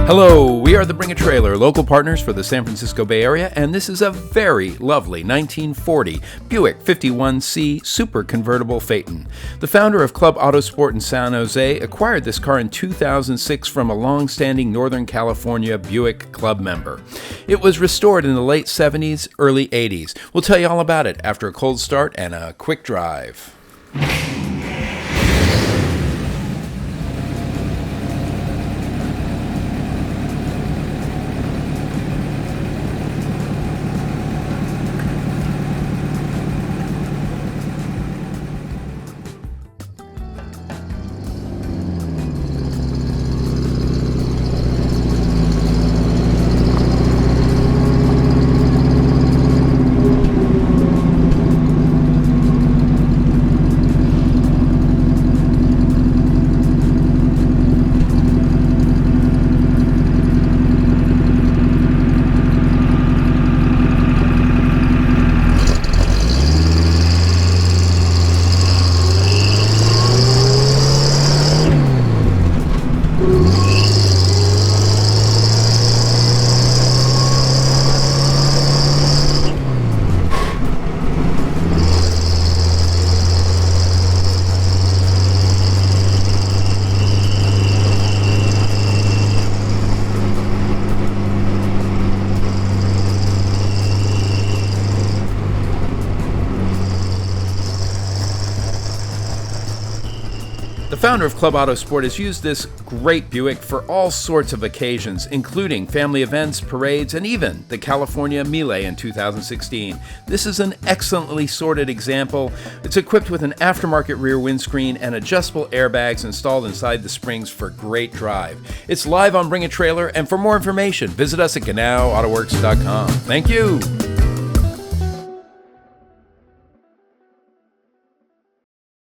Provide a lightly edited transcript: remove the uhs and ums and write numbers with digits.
Hello, we are the Bring a Trailer, local partners for the San Francisco Bay Area, and this is a very lovely 1940 Buick 51C Super Convertible Phaeton. The founder of Club Autosport in San Jose acquired this car in 2006 from a long-standing Northern California Buick Club member. It was restored in the late 70s, early 80s. We'll tell you all about it after a cold start and a quick drive. The founder of Club Autosport has used this great Buick for all sorts of occasions, including family events, parades, and even the California Mille in 2016. This is an excellently sorted example. It's equipped with an aftermarket rear windscreen and adjustable airbags installed inside the springs for great drive. It's live on Bring a Trailer, and for more information, visit us at Genau, Autowerks.com. Thank you.